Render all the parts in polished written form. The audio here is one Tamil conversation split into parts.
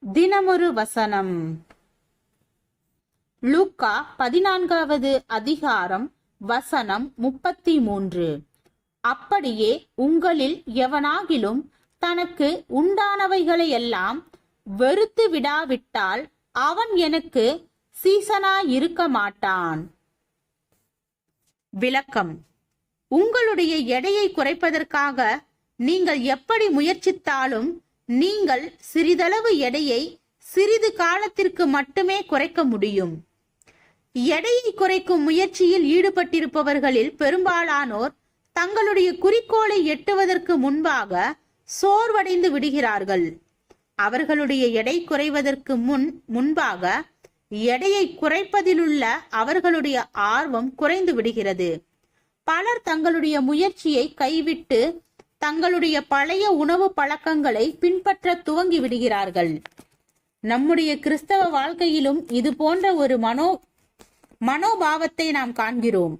தினமொரு வசனம். லூக்கா 14வது அதிகாரம் வசனம் 33. அப்படியே உங்களில் எவனாகிலும் தனக்கு உண்டானவைகளையெல்லாம் வெறுத்து விடாவிட்டால் அவன் எனக்கு சீசனாயிருக்க மாட்டான். விளக்கம். உங்களுடைய எடையை குறைப்பதற்காக நீங்கள் எப்படி முயற்சித்தாலும் நீங்கள் சிறிதளவு எடையை சிறிது காலத்திற்கு மட்டுமே குறைக்க முடியும். எடையை குறைக்கும் முயற்சியில் ஈடுபட்டிருப்பவர்களில் பெரும்பாலானோர் தங்களுடைய குறிக்கோளை எட்டுவதற்கு முன்பாக சோர்வடைந்து விடுகிறார்கள். அவர்களுடைய எடை குறைவதற்கு முன்பாக எடையை குறைப்பதிலுள்ள அவர்களுடைய ஆர்வம் குறைந்து விடுகிறது. பலர் தங்களுடைய முயற்சியை கைவிட்டு தங்களுடைய பழைய உணவு பழக்கங்களை பின்பற்ற துவங்கி விடுகிறார்கள். நம்முடைய கிறிஸ்தவ வாழ்க்கையிலும் இது போன்ற ஒரு மனோபாவத்தை நாம் காண்கிறோம்.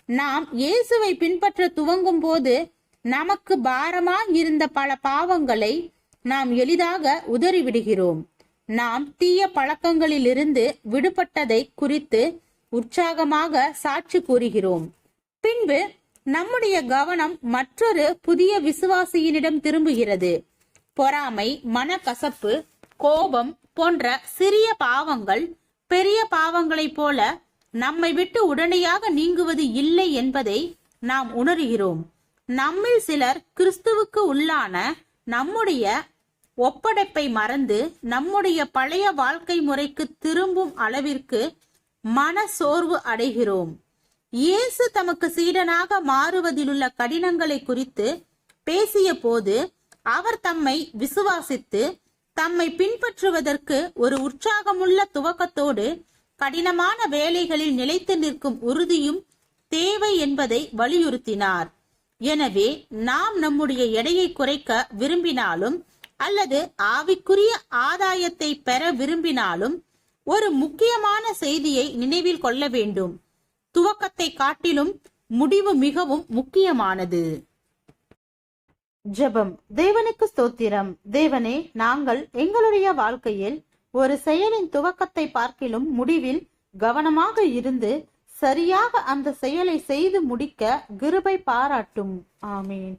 நாம் இயேசுவை பின்பற்ற துவங்கும் போது நமக்கு பாரமாக இருந்த பல பாவங்களை நாம் எளிதாக உதறிவிடுகிறோம். நாம் தீய பழக்கங்களிலிருந்து விடுபட்டதை குறித்து உற்சாகமாக சாட்சி கூறுகிறோம். பின்பு நம்முடைய கவனம் மற்றொரு புதிய விசுவாசியினிடம் திரும்புகிறது. பொறாமை, மனக்கசப்பு, கோபம் போன்ற சிறிய பாவங்கள் பெரிய பாவங்களைப் போல நம்மை விட்டு உடனடியாக நீங்குவது இல்லை என்பதை நாம் உணர்கிறோம். நம்மில் சிலர் கிறிஸ்துவுக்கு உள்ளான நம்முடைய ஒப்படைப்பை மறந்து நம்முடைய பழைய வாழ்க்கை முறைக்கு திரும்பும் அளவிற்கு மன சோர்வு அடைகிறோம். இயேசு தமக்கு சீடனாக மாறுவதிலுள்ள கடினங்களை குறித்து பேசிய போது அவர் தம்மை விசுவாசித்து தம்மை பின்பற்றுவதற்கு ஒரு உற்சாகமுள்ள துவக்கத்தோடு கடினமான வேலைகளில் நிலைத்து நிற்கும் உறுதியும் தேவை என்பதை வலியுறுத்தினார். எனவே நாம் நம்முடைய எடையை குறைக்க விரும்பினாலும் அல்லது ஆவிக்குரிய ஆதாயத்தை பெற விரும்பினாலும் ஒரு முக்கியமான செய்தியை நினைவில் கொள்ள வேண்டும். துவக்கத்தை காட்டிலும் முடிவு மிகவும் முக்கியமானது. ஜெபம். தேவனுக்கு ஸ்தோத்திரம். தேவனே, நாங்கள் எங்களுடைய வாழ்க்கையில் ஒரு செயலின் துவக்கத்தை பார்க்கிலும் முடிவில் கவனமாக இருந்து சரியாக அந்த செயலை செய்து முடிக்க கிருபை பாராட்டும். ஆமேன்.